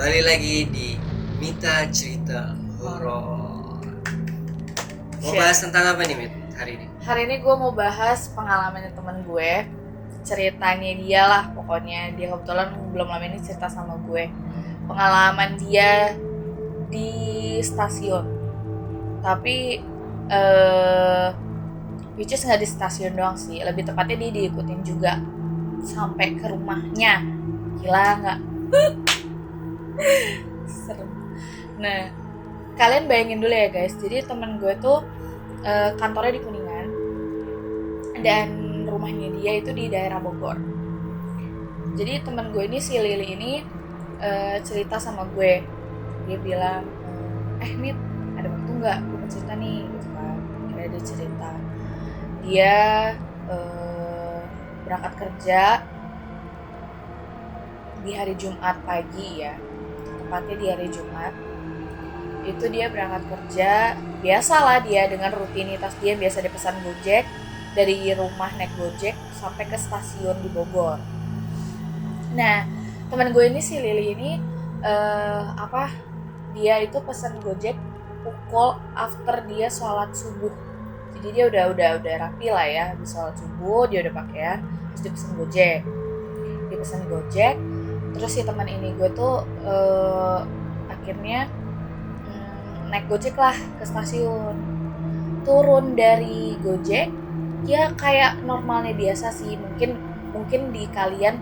Kembali lagi di Mita Cerita Horor. Mau bahas tentang apa nih, Mit, hari ini? Hari ini gue mau bahas pengalamannya temen gue. Ceritanya dia lah pokoknya. Dia kebetulan belum lama ini cerita sama gue pengalaman dia di stasiun. Tapi which is gak di stasiun doang sih. Lebih tepatnya dia diikutin juga sampai ke rumahnya. Gila gak? Serem. Nah, kalian bayangin dulu ya guys. Jadi temen gue tuh kantornya di Kuningan dan rumahnya dia itu di daerah Bogor. Jadi temen gue ini, si Lili ini cerita sama gue. Dia bilang, Mit, ada waktu nggak? Gue mau cerita nih, gitu kan. Akhirnya dia cerita. Dia berangkat kerja di hari Jumat pagi ya. Tepatnya di hari Jumat. Itu dia berangkat kerja, biasalah dia dengan rutinitas dia biasa dipesan Gojek, dari rumah naik Gojek sampai ke stasiun di Bogor. Nah, teman gue ini, si Lili ini dia itu pesan Gojek pukul after dia sholat subuh. Jadi dia udah rapi lah ya, habis sholat subuh dia udah pakaian, terus dia pesan Gojek. Terus si teman ini gue tuh akhirnya naik Gojek lah ke stasiun. Turun dari Gojek ya kayak normalnya biasa sih. Mungkin di kalian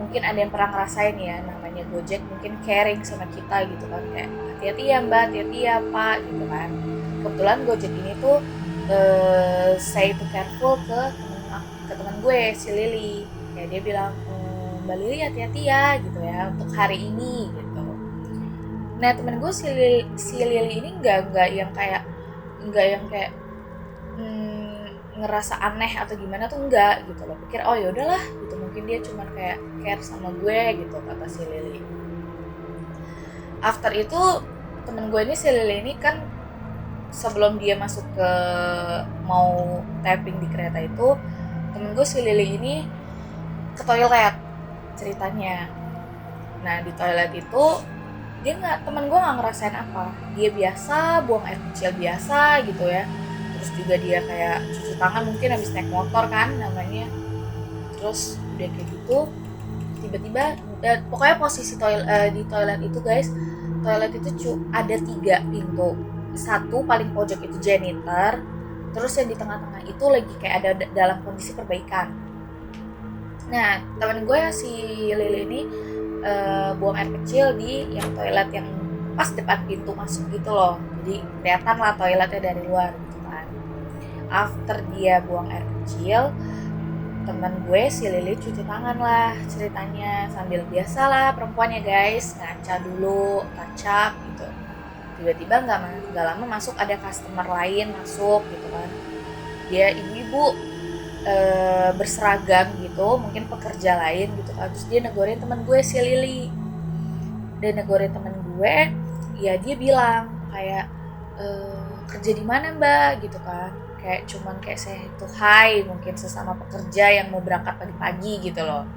mungkin ada yang pernah ngerasain ya, namanya Gojek mungkin caring sama kita gitu kan, kayak hati-hati ya mbak, hati-hati ya pak gitu kan. Kebetulan Gojek ini tuh say to careful ke teman gue si Lili. Kayak dia bilang, Mbak Lili hati-hati ya gitu ya untuk hari ini gitu. Nah temen gue si Lili ini nggak yang kayak ngerasa aneh atau gimana tuh enggak gitu loh. Pikir oh ya udahlah gitu, mungkin dia cuman kayak care sama gue gitu, kata si Lili. After itu temen gue ini, si Lili ini kan sebelum dia masuk ke mau tapping di kereta itu, temen gue si Lili ini ke toilet ceritanya. Nah di toilet itu temen gue nggak ngerasain apa, dia biasa buang air kecil biasa gitu ya. Terus juga dia kayak cuci tangan mungkin habis naik motor kan namanya. Terus udah kayak gitu tiba-tiba pokoknya posisi di toilet itu guys, toilet itu ada 3 pintu. Satu paling pojok itu janitor, terus yang di tengah-tengah itu lagi kayak ada dalam kondisi perbaikan. Nah temen gue si Lili ini buang air kecil di yang toilet yang pas depan pintu masuk gitu loh. Jadi kelihatan lah toiletnya dari luar gitu kan. After dia buang air kecil, teman gue si Lili cuci tangan lah ceritanya, sambil biasa lah perempuan ya guys, ngaca dulu, kacap gitu. Tiba-tiba nggak lama masuk ada customer lain masuk gitu kan. Dia ibu-ibu berseragam gitu, mungkin pekerja lain gitu kan. Terus dia negorin teman gue si Lili. Dan negorin teman gue, ya dia bilang kayak kerja di mana mbak gitu kan. Kayak cuman kayak saya itu hai mungkin sesama pekerja yang mau berangkat pagi-pagi gitu loh.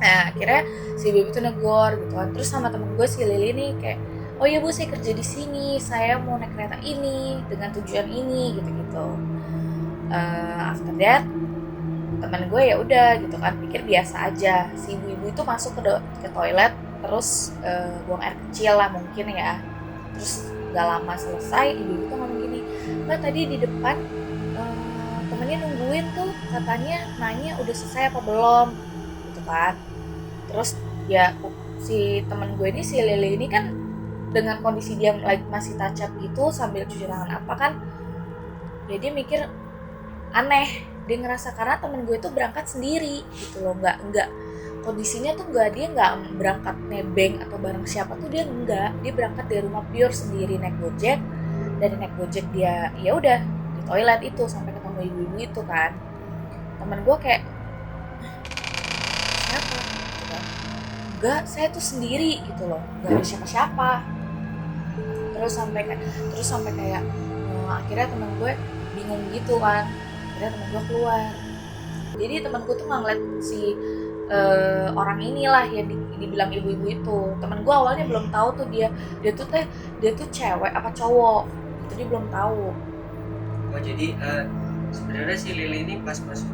Nah akhirnya si ibu itu negor gitu kan. Terus sama temen gue si Lili nih kayak, oh iya bu saya kerja di sini, saya mau naik kereta ini dengan tujuan ini gitu-gitu. After that teman gue ya udah gitu kan, pikir biasa aja. Si ibu-ibu itu masuk ke toilet terus buang air kecil lah mungkin ya. Terus gak lama selesai ibu-ibu tuh ngomong gini, mbak tadi di depan temennya nungguin tuh, katanya nanya udah selesai apa belum gitu kan. Terus ya si temen gue ini, si Lili ini kan dengan kondisi dia masih touch up gitu sambil cuci tangan apa kan, ya dia mikir aneh. Dia ngerasa karena temen gue tuh berangkat sendiri gitu loh, nggak kondisinya tuh dia nggak berangkat nebeng atau bareng siapa tuh, dia berangkat dari rumah pure sendiri naik Gojek. Dari naik Gojek dia ya udah di toilet itu sampai ketemu ibu-ibu itu kan. Temen gue kayak siapa gitu kan, enggak saya tuh sendiri gitu loh, nggak ada siapa-siapa. Terus sampai kayak akhirnya temen gue bingung gitu kan. Akhirnya temen gue keluar. Jadi temen gue tuh nggak ngeliat si orang inilah yang dibilang ibu-ibu itu. Temen gue awalnya belum tahu tuh dia tuh cewek apa cowok, itu dia belum tahu. Oh jadi sebenarnya si Lili ini pas masuk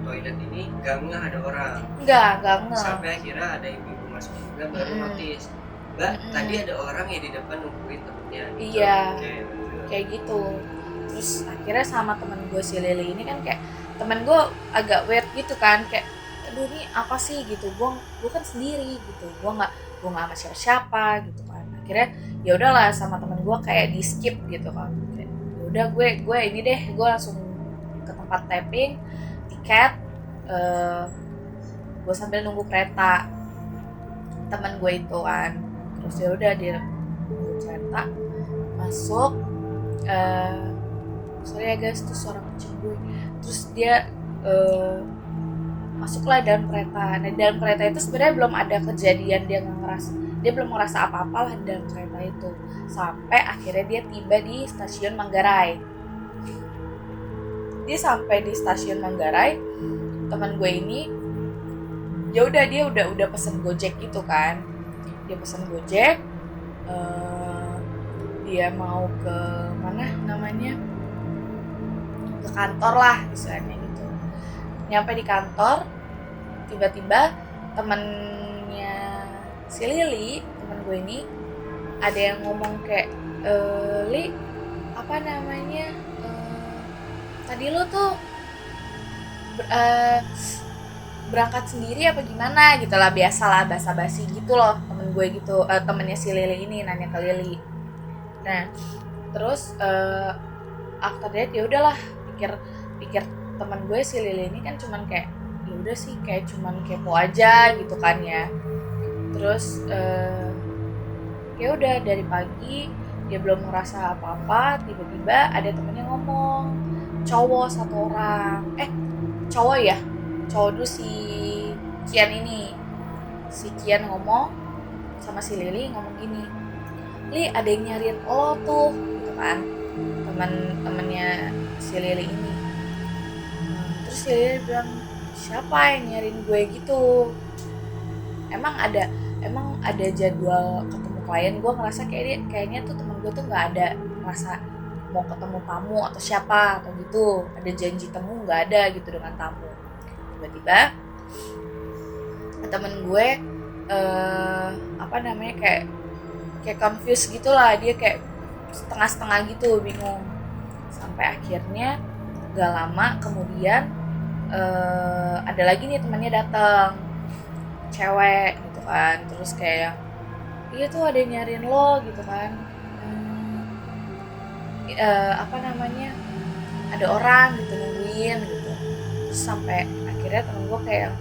toilet ini gak ngeh ada orang. Nggak ngeh. Sampai akhirnya ada ibu-ibu masuk juga baru notice. Mbak, tadi ada orang yang di depan nungguin temennya. Gitu. Iya. Okay. Kayak gitu. Terus akhirnya sama temen gue si Lili ini kan kayak temen gue agak weird gitu kan, kayak aduh ini apa sih gitu, gue kan sendiri gitu, gue nggak sama siapa gitu kan. Akhirnya ya udahlah sama temen gue kayak di skip gitu kan, kayak udah gue ini deh, gue langsung ke tempat tapping tiket, gue sambil nunggu kereta temen gue itu kan. Terus ya udah dia nunggu kereta masuk, sorry ya guys tuh suara kucing gue. Terus dia masuklah dalam kereta. Nah di dalam kereta itu sebenarnya belum ada kejadian, dia belum ngerasa apa-apa lah di dalam kereta itu, sampai akhirnya dia tiba di stasiun Manggarai. Dia sampai di stasiun Manggarai, teman gue ini ya udah dia udah pesen Gojek gitu kan. Dia pesen Gojek, dia mau ke mana namanya, ke kantor lah misalnya gitu. Nyampe di kantor, tiba-tiba temennya si Lili, temen gue ini, ada yang ngomong kayak, Li, apa namanya, tadi lo tuh berangkat sendiri apa gimana gitu lah, biasalah basa-basi gitu loh temen gue gitu, temennya si Lili ini nanya ke Lili. Nah terus after that ya udahlah, pikir temen gue si Lili ini kan cuman kayak ya udah sih kayak cuman kepo aja gitu kan ya. Terus ya udah dari pagi dia belum ngerasa apa-apa, tiba-tiba ada temennya ngomong, cowok satu orang, cowok dulu si Kian ini. Si Kian ngomong sama si Lili, ngomong gini, Li ada yang nyariin lo tuh gitu kan, temen-temennya si Lili ini. Terus si Lili bilang, siapa yang nyariin gue gitu, emang ada jadwal ketemu klien. Gue ngerasa kayaknya tuh temen gue tuh nggak ada merasa mau ketemu tamu atau siapa atau gitu, ada janji temu nggak ada gitu dengan tamu. Tiba-tiba temen gue kayak confused gitulah, dia kayak setengah-setengah gitu, bingung. Sampai akhirnya gak lama kemudian ada lagi nih temannya datang, cewek gitu kan. Terus kayak iya tuh ada yang nyariin lo gitu kan, ada orang gitu nungguin gitu. Terus sampai akhirnya temen gue kayak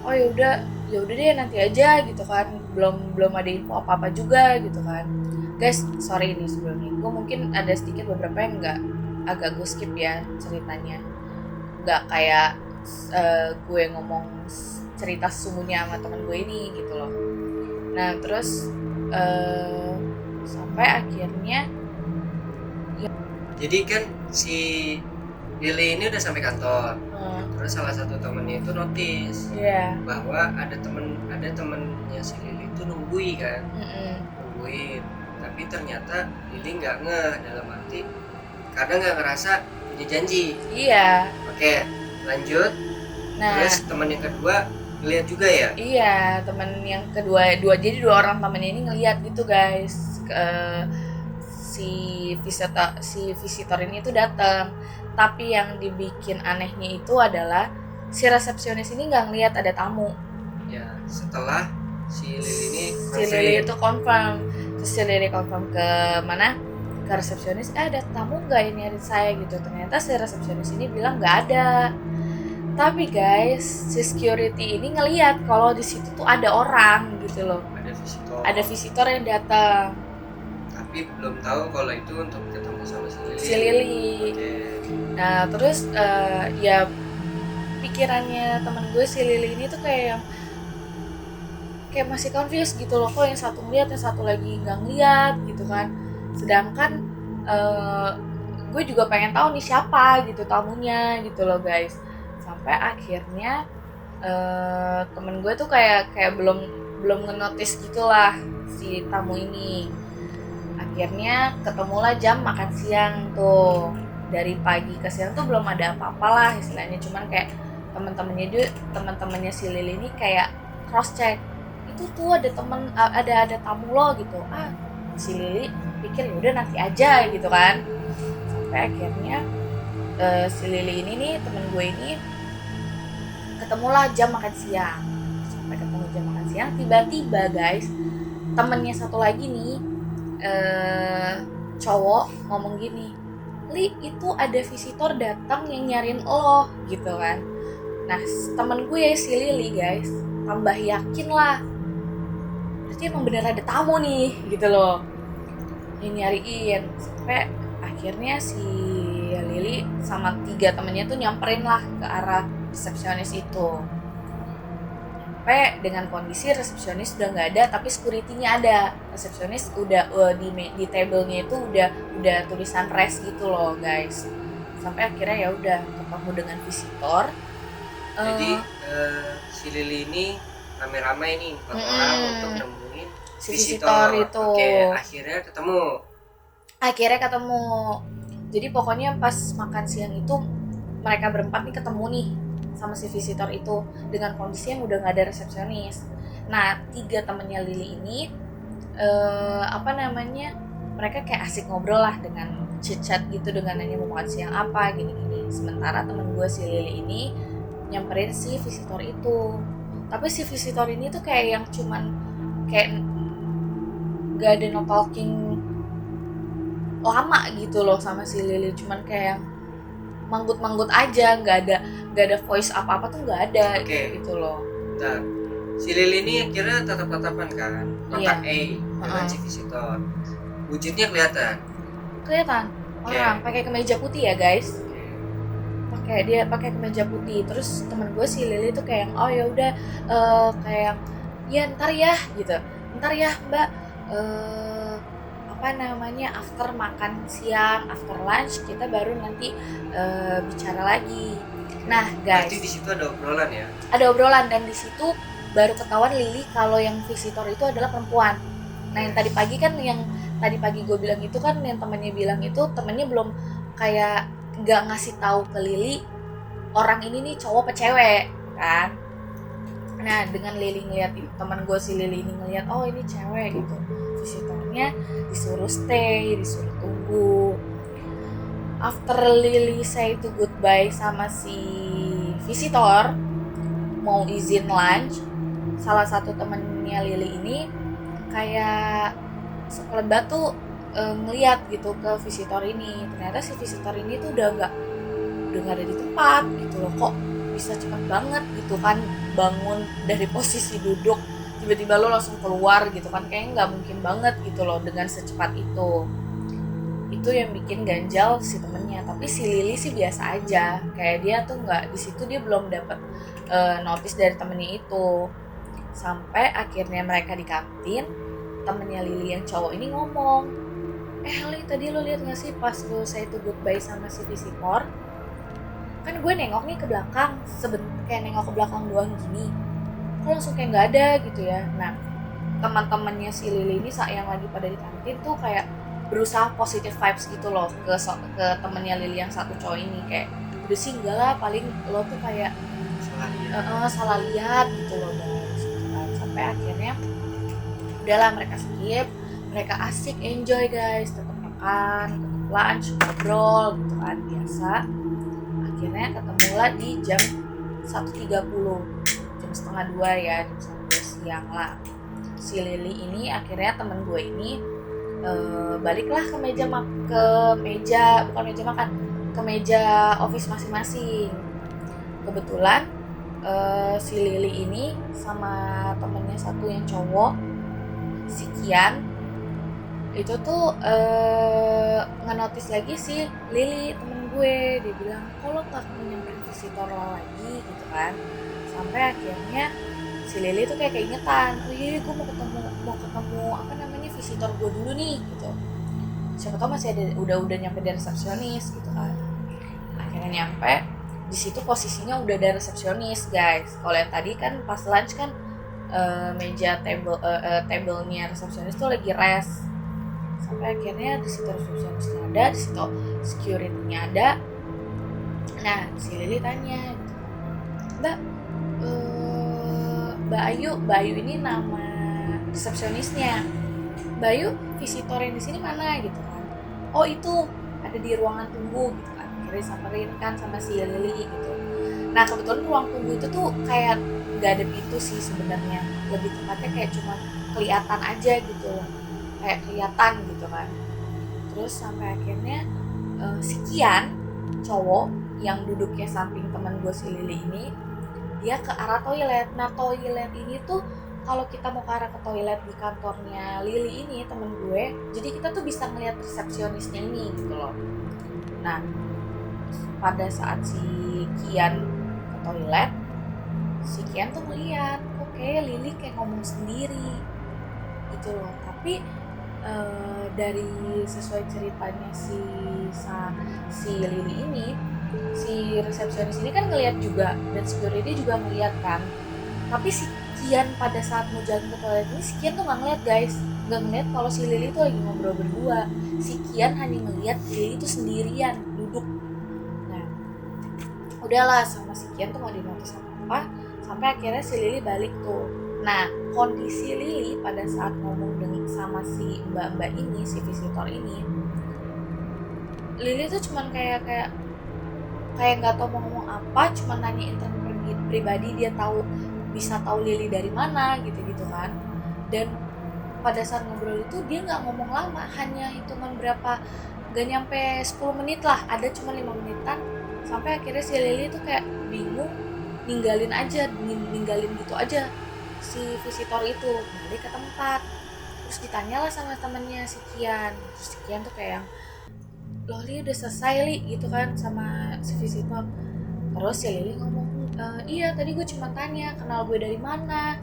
oh ya udah deh nanti aja gitu kan, belum ada info apa juga gitu kan. Guys sorry nih sebelumnya gue mungkin ada sedikit beberapa yang agak gue skip ya ceritanya, nggak kayak gue ngomong cerita sesungguhnya sama temen gue ini gitu loh. Nah terus sampai akhirnya jadi kan si Lili ini udah sampai kantor. Terus salah satu temennya itu notice bahwa ada temennya si Lili itu nungguin kan. Nungguin, tapi ternyata Lili nggak ngeh, dalam arti karena nggak ngerasa punya janji. Iya. Oke, lanjut. Nah, terus teman yang kedua ngeliat juga ya? Iya, teman yang kedua jadi dua orang temennya ini ngeliat gitu guys. Si visitor ini tuh datang, tapi yang dibikin anehnya itu adalah si resepsionis ini nggak ngeliat ada tamu. Ya, setelah si Lili itu confirm, terus si Lili confirm ke mana? Ke resepsionis, ada tamu nggak ini nyariin saya gitu. Ternyata si resepsionis ini bilang nggak ada. Tapi guys, si security ini ngeliat kalau di situ tuh ada orang gitu loh. Ada visitor yang datang. Tapi belum tahu kalau itu untuk ketemu sama si Lili. Nah terus ya pikirannya teman gue si Lili ini tuh kayak masih confused gitu loh, kok yang satu ngeliat yang satu lagi nggak ngeliat gitu kan. Sedangkan gue juga pengen tahu nih siapa gitu tamunya gitu loh guys. Sampai akhirnya temen gue tuh kayak belum ngenotis gitulah si tamu ini. Akhirnya ketemulah jam makan siang tuh. Dari pagi ke siang tuh belum ada apa-apa lah istilahnya, cuman kayak teman-temannya si Lili ini kayak cross check, itu tuh ada tamu lo gitu. Si Lili pikir ya udah nanti aja gitu kan. Sampai akhirnya si Lili ini nih, temen gue ini, ketemulah jam makan siang. Sampai ketemu jam makan siang, tiba-tiba guys, temennya satu lagi nih, cowok ngomong gini, Li, itu ada visitor datang yang nyariin lo gitu kan. Nah temen gue si Lili guys tambah yakin lah, berarti emang bener ada tamu nih gitu loh yang nyariin. Sampai akhirnya si Lili sama 3 temennya tuh nyamperin lah ke arah resepsionis itu. Sampai dengan kondisi resepsionis udah nggak ada, tapi security-nya ada. Resepsionis udah di table-nya itu udah tulisan rest gitu loh guys. Sampai akhirnya ya udah ketemu dengan visitor. Jadi si Lili ini rame-rame ini 4 orang untuk nemuin si visitor itu. Oke, akhirnya ketemu. Jadi pokoknya pas makan siang itu mereka berempat nih ketemu nih sama si visitor itu dengan kondisi yang udah nggak ada resepsionis. Nah 3 temennya Lili ini mereka kayak asik ngobrol lah dengan chit-chat gitu, dengan nanya mau makan siang apa gini-gini. Sementara temen gue si Lili ini nyamperin si visitor itu. Tapi si visitor ini tuh kayak yang cuman kayak nggak ada no talking lama gitu loh sama si Lili, cuman kayak manggut-manggut aja, nggak ada voice apa-apa tuh nggak ada. Gitu loh. Nah, si Lili ini akhirnya tatap-tatapan kan, kontak A dengan si visitor. Wujudnya kelihatan orang pakai kemeja putih ya guys. Dia pakai kemeja putih. Terus teman gue si Lili tuh kayak oh ya udah kayak ya ntar ya gitu, ntar ya mbak, after makan siang, after lunch kita baru nanti bicara lagi. Nah guys, berarti di situ ada obrolan ya? Ada obrolan, dan di situ baru ketahuan Lili kalau yang visitor itu adalah perempuan. Nah yang tadi pagi gue bilang itu kan, yang temennya bilang itu temennya belum kayak nggak ngasih tahu ke Lili orang ini nih cowok apa cewek kan. Nah dengan Lili ngeliat, teman gue si Lili ini ngeliat oh ini cewek gitu, visitornya disuruh stay, disuruh tunggu. After Lili say to goodbye sama si visitor, mau izin lunch, salah satu temennya Lili ini kayak sekelebat tuh ngeliat gitu ke visitor ini. Ternyata si visitor ini tuh udah nggak ada di tempat gitu loh. Kok bisa cepat banget gitu kan, bangun dari posisi duduk tiba-tiba lo langsung keluar gitu kan, kayaknya nggak mungkin banget gitu loh dengan secepat itu. Itu yang bikin ganjal si temennya. Tapi si Lili sih biasa aja, kayak dia tuh nggak, di situ dia belum dapat notice dari temennya itu. Sampai akhirnya mereka di kantin, temennya Lili yang cowok ini ngomong, Li tadi lo lihat nggak sih pas lo say to goodbye sama si visitor, kan gue nengok nih ke belakang, kayak nengok ke belakang doang gini, kok langsung kayak nggak ada gitu ya. Nah teman-temannya si Lili ini yang lagi pada di kantin tuh kayak berusaha positive vibes gitu loh ke temennya Lili yang satu cowok ini, kayak udah sih enggak lah, paling lo tuh kayak salah lihat gitu loh guys. Sampai akhirnya udahlah mereka skip, mereka asik enjoy guys, tetap makan, tetap lunch, ngobrol gitu kan biasa. Akhirnya ketemulah di jam 1.30, jam setengah 2 ya, jam 1 siang lah. Si Lili ini akhirnya temen gue ini baliklah ke meja office masing-masing. Kebetulan si Lili ini sama temennya satu yang cowok, si Kian, itu tuh ngenotis lagi si Lili temen gue. Dia bilang kok lo gak nyamperin visitor lo lagi gitu kan. Sampai akhirnya si Lili tuh kayak keingetan, oh iya gue mau ketemu visitor gue dulu nih gitu, siapa tau masih ada, udah nyampe dari resepsionis gitu kan. Akhirnya nyampe di situ posisinya udah ada resepsionis guys. Kalau yang tadi kan pas lunch kan meja tablenya resepsionis tuh lagi rest. Sampai akhirnya di situ resepsionisnya ada, di situ security-nya ada. Nah si Lili tanya gitu, Mbak Ayu ini nama resepsionisnya. Mbak Ayu visitor yang di sini mana gitu kan? Oh itu ada di ruangan tunggu gitu kan. Akhirnya disamperin kan sama si Lili gitu. Nah kebetulan ruang tunggu itu tuh kayak gak ada pintu sih sebenarnya, lebih tepatnya kayak cuma kelihatan aja gitu, kayak kelihatan gitu kan. Terus sampai akhirnya si Kian cowok yang duduknya samping teman gue si Lili ini, dia ke arah toilet. Nah toilet ini tuh kalau kita mau ke arah ke toilet di kantornya Lili ini temen gue, jadi kita tuh bisa ngeliat resepsionisnya ini gitu loh. Nah pada saat si Kian ke toilet, si Kian tuh ngeliat kok kayak Lili kayak ngomong sendiri gitu loh. Tapi dari sesuai ceritanya si Lili ini, si resepsionis ini kan ngeliat juga, dan security juga ngeliat kan. Tapi si Kian pada saat mau jalan ke toilet ini, si Kian tuh nggak ngeliat guys, nggak ngeliat kalau si Lili tuh lagi ngobrol berdua. Si Kian hanya ngeliat Lili itu sendirian duduk. Nah udahlah, sama si Kian tuh mau dinotis apa, sampai akhirnya si Lili balik tuh. Nah kondisi Lili pada saat ngomong dengan sama si mbak ini, si visitor ini, Lili tuh cuman kayak nggak tahu mau ngomong apa, cuman nanyain tentang pribadi, dia bisa tahu Lili dari mana gitu kan. Dan pada saat ngobrol itu dia nggak ngomong lama, hanya hitungan berapa, gak nyampe 10 menit lah, ada cuma 5 menitan. Sampai akhirnya si Lili tuh kayak bingung, ninggalin gitu aja si visitor itu, balik ke tempat. Terus ditanyalah sama temennya si Kian. Terus si Kian tuh kayak, loh Li udah selesai Li gitu kan sama si visitor. Terus si Lili ngomong, iya tadi gue cuma tanya kenal gue dari mana,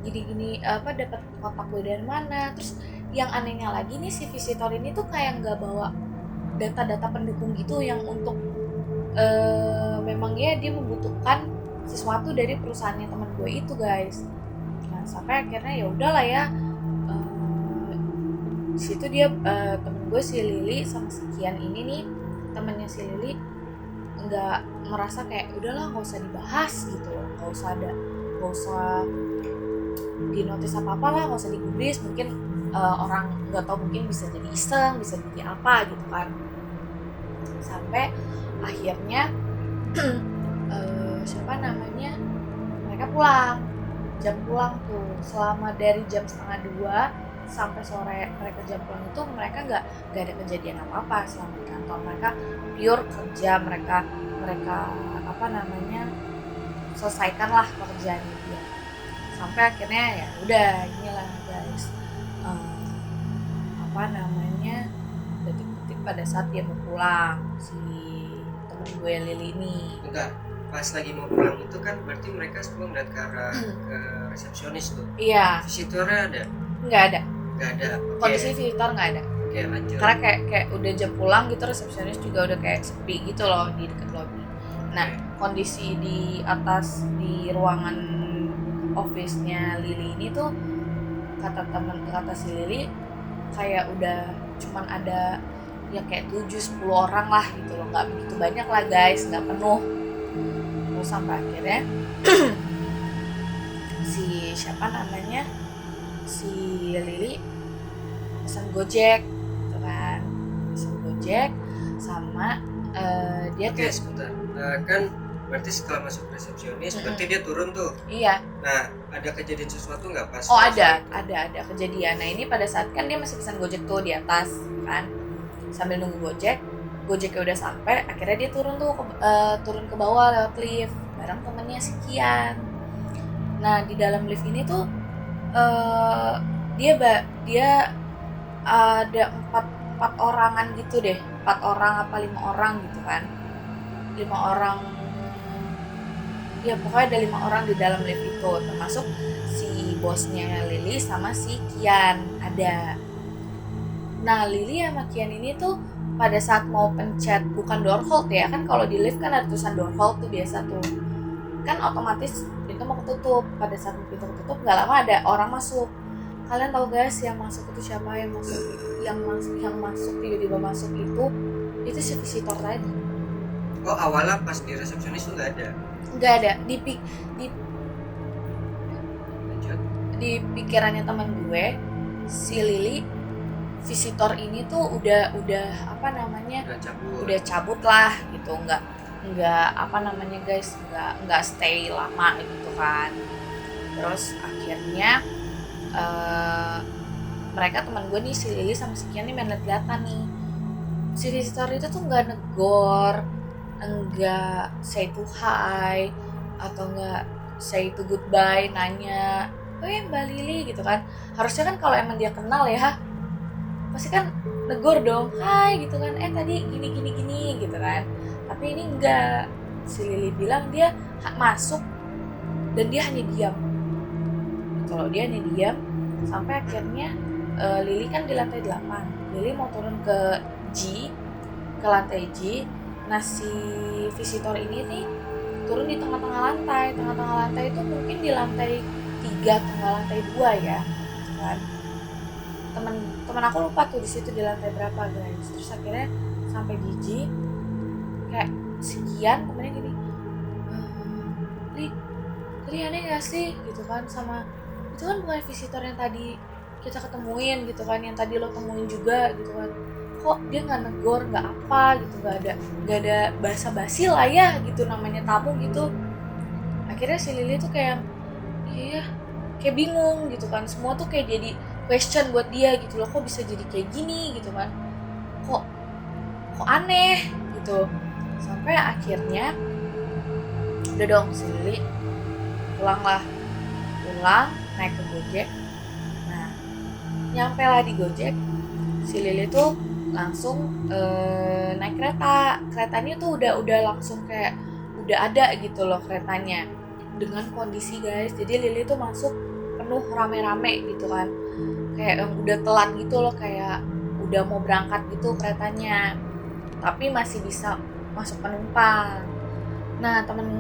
gini dapat kontak gue dari mana. Terus yang anehnya lagi nih, si visitor ini tuh kayak nggak bawa data-data pendukung gitu yang untuk memangnya dia membutuhkan sesuatu dari perusahaannya teman gue itu guys. Nah sampai akhirnya ya udahlah ya, di situ dia temen gue si Lili sama si Kian ini nih, temennya si Lili nggak merasa kayak udahlah nggak usah dibahas gitu, nggak usah dinotis apa lah, nggak usah digubris, mungkin orang nggak tahu, mungkin bisa jadi iseng, bisa jadi apa gitu kan. Sampai akhirnya mereka jam pulang tuh, selama dari jam 1:30 sampai sore mereka jam pulang itu, mereka nggak ada kejadian apa-apa selama di kantor. Mereka pure kerja, mereka selesaikan lah pekerjaan dia. Sampai akhirnya ya udah inilah guys, detik-detik pada saat dia mau pulang, si temen gue Lili ini. Enggak, pas lagi mau pulang itu kan berarti mereka sebelum lihat ke arah ke resepsionis tuh. Iya. Visitornya ada? Nggak ada. Okay. Kondisi visitor nggak ada. Oke, lanjut. Karena kayak udah jam pulang gitu, resepsionis juga udah kayak sepi gitu loh di dekat lobby. Nah kondisi di atas di ruangan office-nya Lili ini tuh, kata si Lili kayak udah cuman ada ya kayak 7-10 orang lah gitu loh, nggak begitu banyak lah guys, nggak penuh. Terus sampai akhirnya si Lili pesan Gojek gitu kan, sama dia tuh. Oke, sebentar. Kan berarti setelah masuk resepsionis, berarti dia turun tuh. Iya. Nah, ada kejadian sesuatu nggak pas? Oh ada kejadian. Nah ini pada saat kan dia masih pesan Gojek tuh di atas kan, sambil nunggu Gojeknya udah sampai, akhirnya dia turun ke bawah lewat lift bareng temennya si Kian. Nah di dalam lift ini tuh dia ada 4 orangan gitu deh, 4 orang apa 5 orang gitu kan, 5 orang ya, pokoknya ada 5 orang di dalam lift itu, termasuk si bosnya Lili sama si Kian ada. Nah Lili sama Kian ini tuh pada saat mau pencet bukan door hold ya, kan kalau di lift kan ada tulisan door hold tuh biasa tuh, kan otomatis pintu mau ketutup. Pada saat pintu ketutup nggak lama ada orang masuk. Kalian tahu guys yang masuk itu siapa? Yang masuk tiba-tiba masuk itu si visitor tadi. Oh, awalnya pas di resepsionis tuh nggak ada di pikirannya teman gue, si Lili visitor ini tuh udah apa namanya, udah cabut lah gitu, nggak apa namanya guys, nggak stay lama gitu kan. Terus akhirnya mereka, teman gue nih, si Lili sama si Kian nih main lihat-lihatan nih. Si visitor itu tuh nggak negor, nggak say to hi, atau nggak say to goodbye, nanya Mbak Lili gitu kan. Harusnya kan kalau emang dia kenal ya pasti kan negor dong, hai gitu kan, tadi gini gitu kan. Tapi ini enggak, si Lili bilang dia masuk dan dia hanya diam. Kalau dia hanya diam sampai akhirnya Lili kan di lantai 8, Lili mau turun ke lantai G. Nah si visitor ini nih turun di tengah-tengah lantai itu mungkin di lantai 3 atau lantai 2 ya kan. Teman aku lupa tuh di situ di lantai berapa guys. Terus akhirnya sampai di G kayak sekian, temennya gini, Li aneh gak sih gitu kan, sama itu kan bukan visitor yang tadi kita ketemuin gitu kan, yang tadi lo temuin juga gitu kan, kok dia nggak negor, nggak apa gitu, nggak ada basa-basi lah ya gitu, namanya tamu gitu. Akhirnya si Lili tuh kayak iya kayak bingung gitu kan, semua tuh kayak jadi question buat dia gitu loh, kok bisa jadi kayak gini gitu kan, kok aneh gitu. Sampai akhirnya udah dong si Lili pulang naik ke Gojek. Nah nyampe lah di Gojek, si Lili tuh langsung naik keretanya tuh udah langsung kayak udah ada gitu loh keretanya dengan kondisi guys. Jadi Lili tuh masuk penuh rame-rame gitu kan, kayak yang udah telat gitu loh, kayak udah mau berangkat gitu keretanya, tapi masih bisa masuk penumpang. Nah temen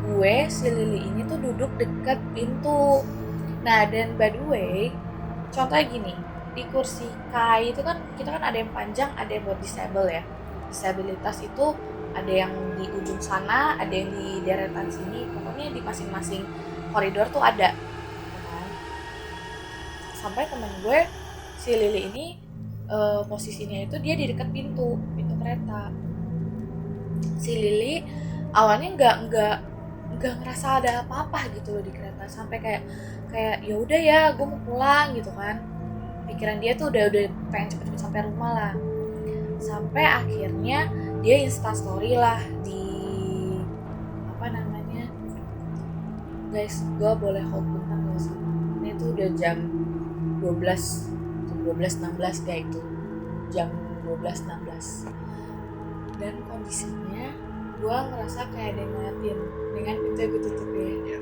gue si Lili ini tuh duduk deket pintu. Nah dan by the way, contohnya gini, di kursi KAI itu kan kita kan ada yang panjang, ada yang buat disable ya. Disabilitas itu ada yang di ujung sana, ada yang di deretan sini, pokoknya di masing-masing koridor tuh ada. Sampai temen gue si Lili ini posisinya itu dia di dekat pintu kereta. Si Lili awalnya nggak ngerasa ada apa-apa gitu loh di kereta, sampai kayak ya udah ya gue mau pulang gitu kan. Pikiran dia tuh udah pengen cepet-cepet sampai rumah lah. Sampai akhirnya dia instastory lah di apa namanya, guys gue boleh hold bentar gak sih, ini tuh udah jam 12:16 kayak itu, jam 12:16, dan kondisinya gue ngerasa kayak ada yang ngeliatin dengan pintu gue tutup ya.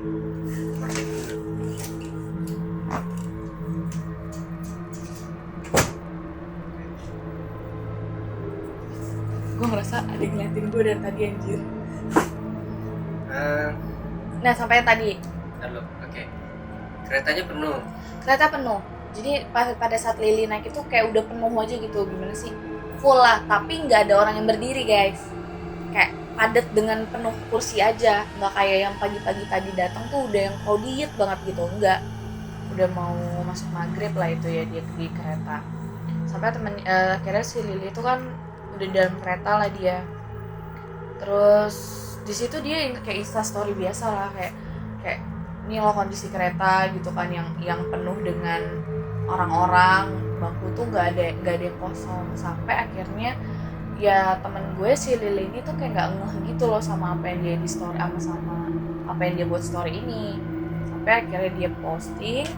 Gue ngerasa ada yang ngeliatin gue dari tadi anjir. Nah sampai tadi oke. Kereta penuh. Jadi pada saat Lili naik itu kayak udah penuh aja gitu, gimana sih, full lah, tapi nggak ada orang yang berdiri guys, kayak padat dengan penuh kursi aja, nggak kayak yang pagi-pagi tadi datang tuh udah yang crowded banget gitu, enggak, udah mau masuk maghrib lah itu ya dia di kereta. Sampai akhirnya si Lili itu kan udah di dalam kereta lah dia, terus di situ dia kayak instastory biasa lah, kayak ini loh kondisi kereta gitu kan, yang penuh dengan orang-orang, bangku tuh nggak ada yang kosong. Sampai akhirnya ya temen gue si Lili ini tuh kayak nggak ngeh gitu loh sama apa yang dia di story, sama apa yang dia buat story ini. Sampai akhirnya dia posting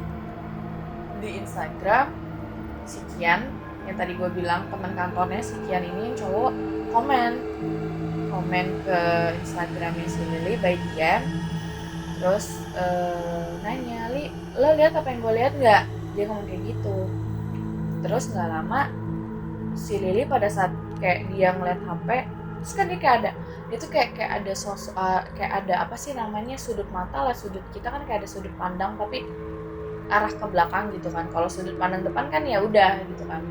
di Instagram, si Kian yang tadi gue bilang teman kantornya si Kian ini yang cowok komen ke Instagramnya si Lili by DM, terus nanya, Li lo lihat apa yang gue lihat nggak? Dia ngomong kayak gitu. Terus nggak lama si Lili pada saat kayak dia ngeliat HP, terus kan dia kayak ada sosok kayak ada apa sih namanya, sudut mata lah, sudut kita kan kayak ada sudut pandang tapi arah ke belakang gitu kan. Kalau sudut pandang depan kan ya udah gitu kan,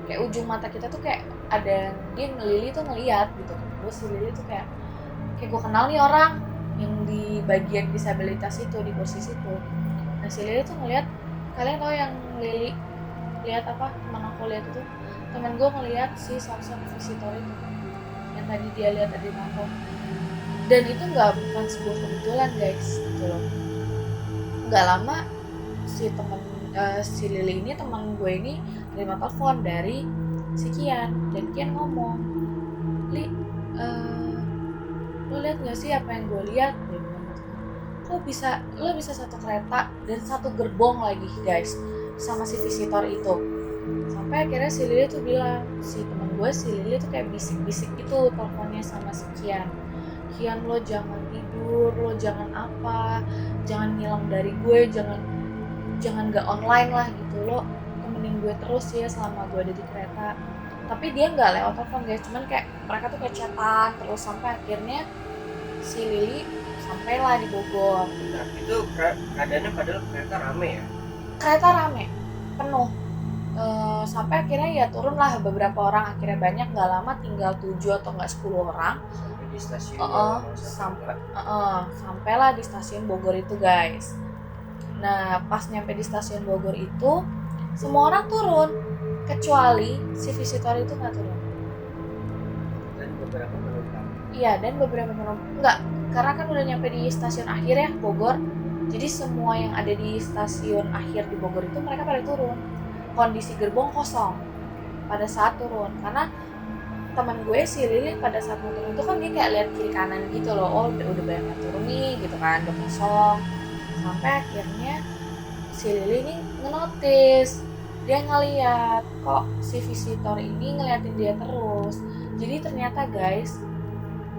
kayak ujung mata kita tuh kayak ada dia Lili tuh ngeliat gitu. Terus si Lili tuh kayak gue kenal nih orang yang di bagian disabilitas itu, di kursi situ. Nah si Lili tuh ngeliat, kalian tahu yang Lili lihat apa, teman aku lihat itu, teman gue ngeliat si sosok visitor itu yang tadi dia lihat tadi nonton. Dan itu bukan sebuah kebetulan guys gitu loh. Nggak lama si Lili ini, teman gue ini, terima telepon dari si Kian, dan Kian ngomong, Li, lo lihat nggak sih apa yang gue lihat? Kok lo bisa satu kereta dan satu gerbong lagi guys sama si visitor itu. Sampai akhirnya si Lili tuh bilang, si teman gue si Lili tuh kayak bisik-bisik gitu teleponnya sama si Kian, lo jangan tidur, lo jangan apa, jangan hilang dari gue, jangan gak online lah gitu, lo temenin gue terus ya selama gue ada di kereta. Tapi dia nggak lewat telepon guys, cuman kayak mereka tuh kayak chatan terus sampai akhirnya si Lili sampailah di Bogor. Nah, itu keadaannya padahal kereta rame ya? Kereta rame, penuh. Sampai akhirnya ya turunlah beberapa orang, akhirnya banyak, nggak lama tinggal 7 atau nggak 10 orang sampai di stasiun. Sampailah di stasiun Bogor itu guys. Nah pas nyampe di stasiun Bogor itu semua orang turun kecuali si visitor itu nggak turun. Dan beberapa penumpang. Iya, dan beberapa penumpang nggak, karena kan udah nyampe di stasiun akhir ya Bogor. Jadi semua yang ada di stasiun akhir di Bogor itu mereka pada turun. Kondisi gerbong kosong pada saat turun, karena teman gue si Lili pada saat mau turun itu kan dia kayak lihat kiri kanan gitu loh, oh udah banyak yang turun nih gitu kan, udah kosong. Sampai akhirnya si Lili ini ngenotis, dia ngeliat kok si visitor ini ngeliatin dia terus. Jadi ternyata guys,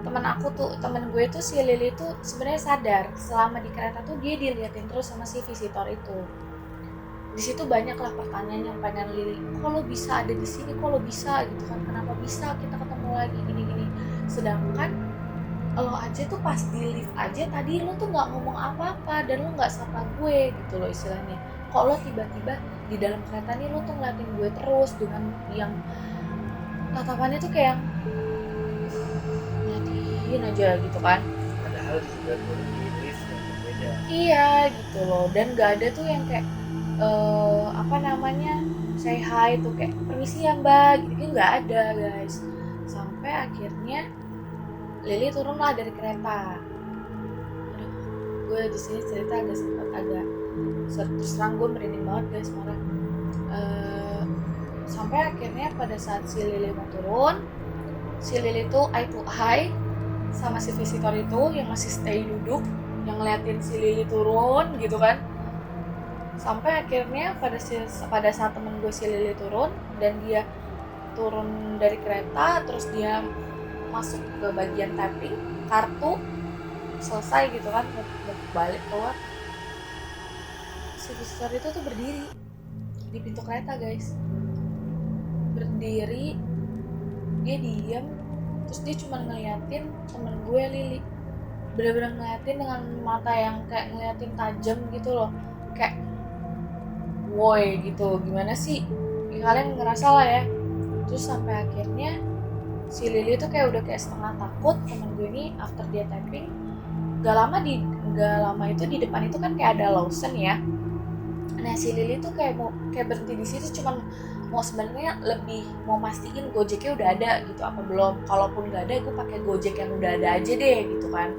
teman gue tuh si Lili tuh sebenarnya sadar selama di kereta tuh dia diliatin terus sama si visitor itu. Di situ banyaklah pertanyaan yang pengen Lili, kok lo bisa ada di sini, kok lo bisa gitu kan, kenapa bisa kita ketemu lagi gini-gini. Sedangkan lo aja tuh pas di lift aja tadi lo tuh nggak ngomong apa-apa dan lo nggak sapa gue gitu loh istilahnya. Kok lo tiba-tiba di dalam kereta nih lo tuh ngeliatin gue terus dengan yang tatapannya tuh kayak ngeliatin aja gitu kan. Padahal juga turun di lift yang berbeda. Iya gitu loh, dan nggak ada tuh yang kayak say hi tuh kayak permisi ya mbak gitu, nggak ada guys. Sampai akhirnya Lili turunlah dari kereta. Aduh, gue di sini cerita agak terus terang gue merinding banget guys marah. Sampai akhirnya pada saat si Lili mau turun, si Lili tuh eye to eye sama si visitor itu yang masih stay duduk, yang ngeliatin si Lili turun gitu kan. Sampai akhirnya pada saat temen gue si Lili turun dan dia turun dari kereta, terus dia masuk ke bagian tapping kartu, selesai gitu kan, mau balik keluar, si visitor itu tuh berdiri di pintu kereta guys, berdiri, dia diam, terus dia cuma ngeliatin temen gue Lili, bener-bener ngeliatin dengan mata yang kayak ngeliatin tajam gitu loh, kayak woi gitu, gimana sih ya, kalian ngerasa lah ya. Terus sampai akhirnya si Lili tuh kayak udah kayak setengah takut. Temen gue ini after dia tapping gak lama itu di depan itu kan kayak ada Lawson ya. Nah si Lili tuh kayak berhenti di situ, cuman mau sebenarnya lebih mau mastiin Gojeknya udah ada gitu apa belum. Kalaupun nggak ada, gue pakai Gojek yang udah ada aja deh gitu kan.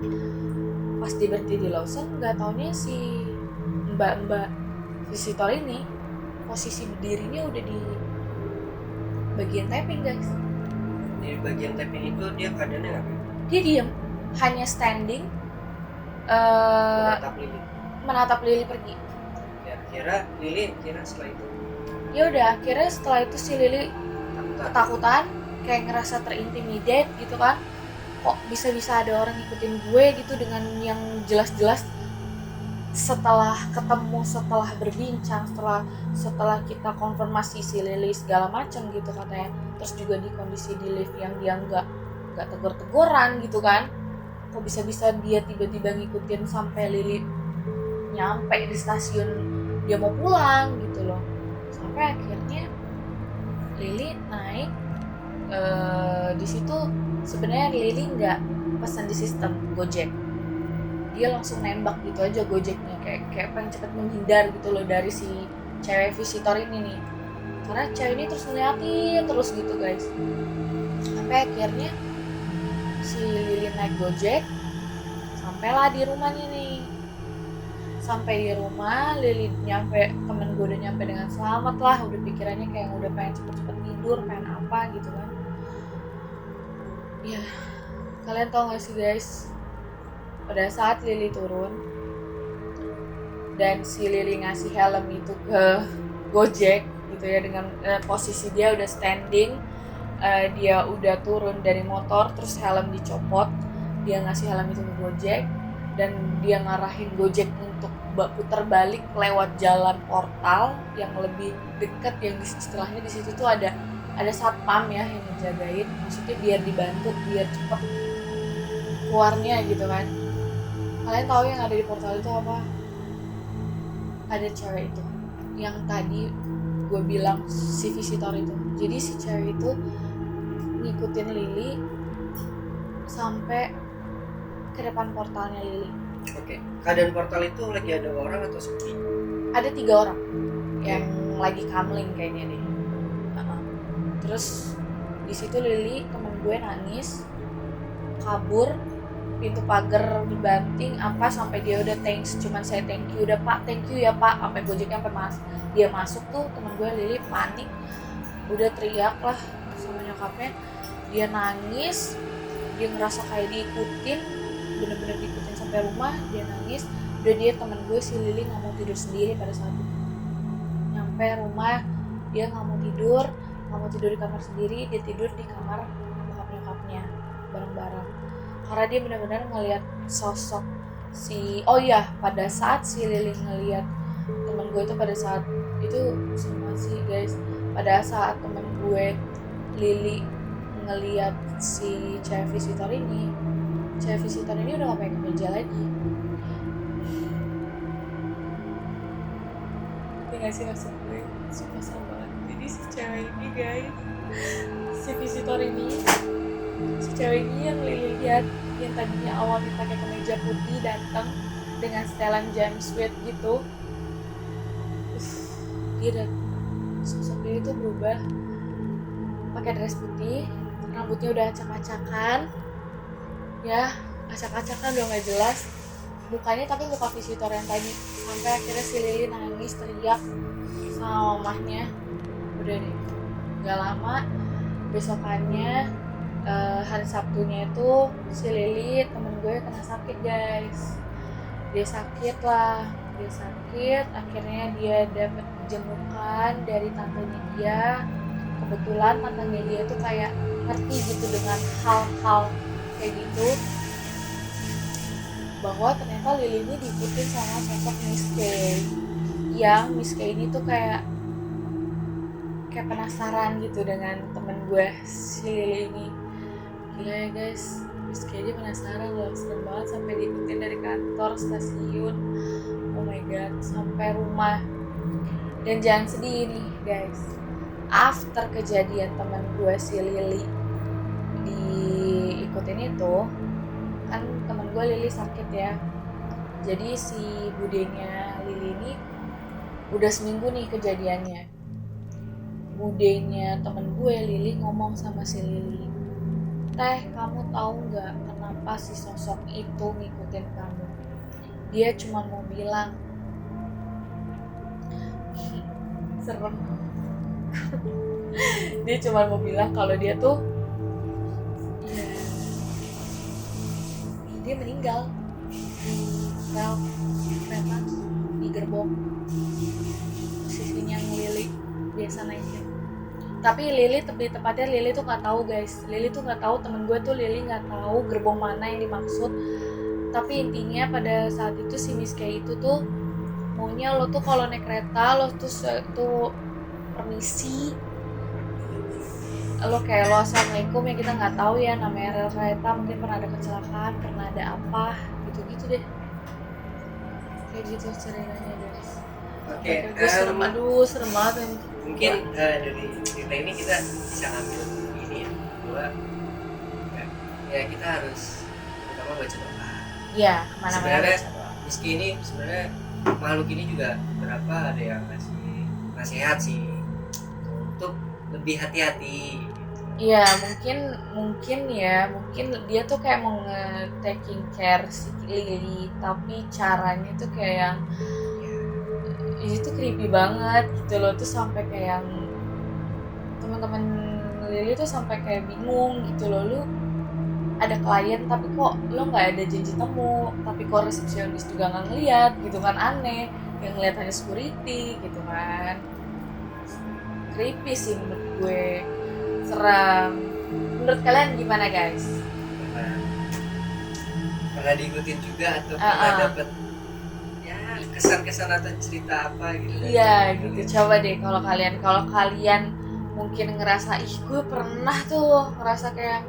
Pas dia berhenti di Lawson, nggak taunya si mbak visitor ini posisi berdirinya udah di bagian tapping guys. Di bagian tapping itu dia keadaannya ngapain? Dia diem, hanya standing, menatap Lili pergi. Ya kira setelah itu. Ya udah, akhirnya setelah itu si Lili ketakutan, kayak ngerasa terintimidate gitu kan. Kok bisa-bisa ada orang ngikutin gue gitu, dengan yang jelas-jelas setelah ketemu, setelah berbincang, setelah kita konfirmasi si Lili segala macam gitu, katanya terus juga di kondisi di lift yang dia nggak tegur-teguran gitu kan, kok bisa-bisa dia tiba-tiba ngikutin sampai Lily nyampe di stasiun dia mau pulang gitu loh. Sampai akhirnya Lily naik di situ. Sebenarnya Lily nggak pesan di sistem Gojek, dia langsung nembak gitu aja Gojeknya, kayak pengen cepet menghindar gitu loh dari si cewek visitor ini nih, karena cewek ini terus ngeliatin terus gitu guys. Sampai akhirnya si Lily naik Gojek, sampailah di rumahnya nih. Sampai di rumah, Lily nyampe, temen gue udah nyampe dengan selamat lah, udah pikirannya kayak udah pengen cepet-cepet tidur, pengen apa gitu kan. Ya, kalian tau gak sih guys, pada saat Lily turun dan si Lily ngasih helm itu ke Gojek gitu ya, dengan posisi dia udah standing, dia udah turun dari motor, terus helm dicopot, dia ngasih helm itu ke Gojek dan dia ngarahin Gojek untuk putar balik lewat jalan portal yang lebih dekat, yang istilahnya di situ tuh ada satpam ya yang ngejagain, maksudnya biar dibantu biar cepet keluarnya gitu kan. Kalian tahu yang ada di portal itu apa? Ada cewek itu yang tadi gue bilang si visitor itu. Jadi si cewek itu ngikutin Lily sampai ke depan portalnya Lily. Oke. Keadaan portal itu lagi ada orang atau sepi? Ada 3 orang yang lagi kamling kayaknya deh. Terus di situ Lily, temen gue, nangis, kabur, pintu pagar dibanting apa sampai dia udah thanks, cuman saya thank you, udah Pak, thank you ya Pak, sampai Gojeknya sampai dia masuk tuh, temen gue Lily panik, udah teriak lah sama nyokapnya, dia nangis, dia ngerasa kayak diikutin, bener-bener diikutin sampai rumah, dia nangis. Udah dia, temen gue si Lily nggak mau tidur sendiri pada saat itu. Nyampe rumah dia nggak mau tidur di kamar sendiri, dia tidur di kamar nyokapnya bareng-bareng, karena dia benar-benar ngelihat sosok si, oh iya, pada saat si Lily ngelihat temen gue itu, pada saat itu sama sih guys, pada saat temen gue Lily ngelihat si cewek visitor ini udah gak pakai kemeja lagi. Ini gak sih maksud gue, suka sama banget. Jadi si cewek ini guys, si visitor ini, si cewek ini yang Lily lihat, yang tadinya awalnya pakai kemeja putih, datang dengan setelan jumpsuit gitu, dia datang, sosok dia itu berubah, pakai dress putih, rambutnya udah acak-acakan, ya acak-acakan udah nggak jelas mukanya, tapi muka visitor yang tadi. Sampai akhirnya si Lily nangis teriak sama mamahnya. Udah deh, nggak lama besokannya, hari Sabtunya itu si Lily, temen gue, kena sakit guys. Dia sakit, akhirnya dia dapet jengukan dari tantenya dia. Kebetulan tantenya dia tuh kayak ngerti gitu dengan hal-hal kayak gitu, bahwa ternyata Lily ini diikutin sama sosok Miss K, yang Miss K ini tuh kayak penasaran gitu dengan temen gue si Lily ini. Gila ya guys, Miss K dia penasaran loh, serem banget, sampai diikutin dari kantor, stasiun, oh my god, sampai rumah. Dan jangan sedih nih guys, after kejadian temen gue si Lily diikutin itu, kan temen gue Lily sakit ya, jadi si budenya Lily ini udah seminggu nih kejadiannya. Budenya temen gue Lily ngomong sama si Lily, "Teh, kamu tahu nggak kenapa si sosok itu ngikutin kamu? Dia cuma mau bilang," serem, dia cuma mau bilang kalau dia tuh, ya, dia meninggal di rel kereta, di gerbong posisinya yang Lily biasa naikin. Tapi Lily, tepatnya Lily tuh nggak tahu guys, Lily tuh nggak tahu, temen gue tuh Lily nggak tahu gerbong mana yang dimaksud. Tapi intinya pada saat itu si Miss K itu tuh maunya lo tuh kalau naik kereta lo tuh permisi lo kayak lo assalamualaikum ya, kita nggak tahu ya namanya rel kereta, mungkin pernah ada kecelakaan, pernah ada apa gitu deh, kayak gitu ceritanya guys. Oke, serem banget. Mungkin dari cerita ini kita bisa ambil ini ya, bahwa ya kita harus terutama baca doa. Iya, kemana-mana. Sebenarnya meski ini sebenarnya makhluk ini juga beberapa ada yang ngasih nasihat sih untuk lebih hati-hati. Iya, mungkin dia tuh kayak mau nge-taking care si Lily, tapi caranya tuh kayak yang ini tuh creepy banget gitu loh, tuh sampai kayak yang teman-teman Lily tuh sampai kayak bingung gitu loh, lu ada klien tapi kok lo nggak ada janji temu, tapi kok resepsionis juga nggak ngeliat gitu kan, aneh, yang ngeliat hanya security gitu kan, creepy sih menurut gue, seram. Menurut kalian gimana guys? Pernah diikutin juga atau pernah dapet ya kesan-kesan atau cerita apa gitu? Iya gitu, coba deh kalau kalian mungkin ngerasa gue pernah tuh ngerasa kayak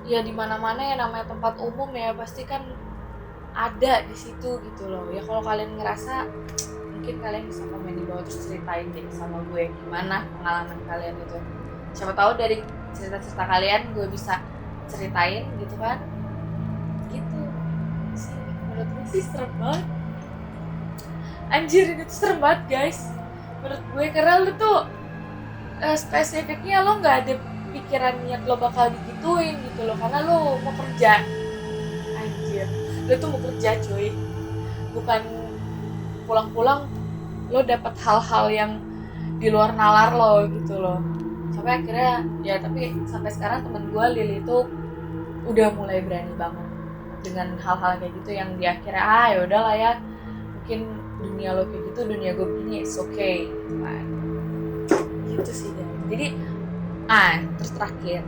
ya di mana-mana ya namanya tempat umum ya pasti kan ada di situ gitu loh ya. Kalau kalian ngerasa, mungkin kalian bisa komen di bawah terus ceritain deh sama gue gimana pengalaman kalian itu. Siapa tahu dari cerita-cerita kalian gue bisa ceritain gitu kan. Gitu sih, menurut gue sih serem banget. Anjir, ini tuh serem banget guys menurut gue, karena lu tuh spesifiknya lo gak ada pikiran niat lo bakal digituin gitu loh, karena lo mau kerja. Anjir, lo tuh mau kerja cuy, bukan pulang-pulang lo dapet hal-hal yang di luar nalar lo gitu loh. Sampai akhirnya ya, tapi sampai sekarang temen gue Lily itu udah mulai berani banget dengan hal-hal kayak gitu yang di akhirnya ya udahlah ya, mungkin dunia lo kayak gitu, dunia gue begini, it's okay gitu kan. Gitu sih guys. Jadi terus terakhir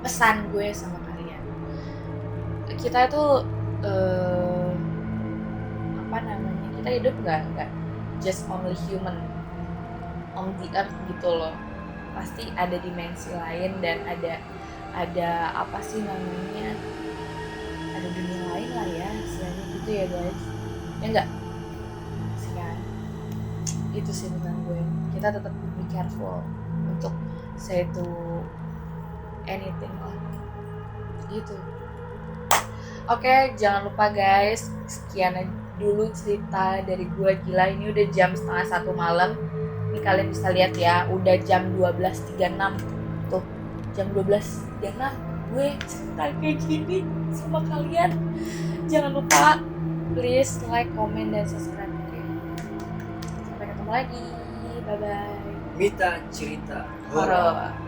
pesan gue sama kalian, kita itu kita hidup nggak just only human on the earth gitu loh, pasti ada dimensi lain dan ada apa sih namanya, ada dunia lain lah ya istilahnya gitu ya guys, ya enggak sih kan. Itu sih tentang gue, kita tetap be careful untuk say to anything lah gitu. Oke, jangan lupa guys, sekian dulu cerita dari gue. Gila, ini udah jam 1:30 malam. Ini kalian bisa lihat ya, udah jam 12.36 tuh, jam 12.36 gue cerita kayak gini sama kalian. Jangan lupa please like, comment, dan subscribe. Oke, sampai ketemu lagi, bye bye. Mita cerita horor.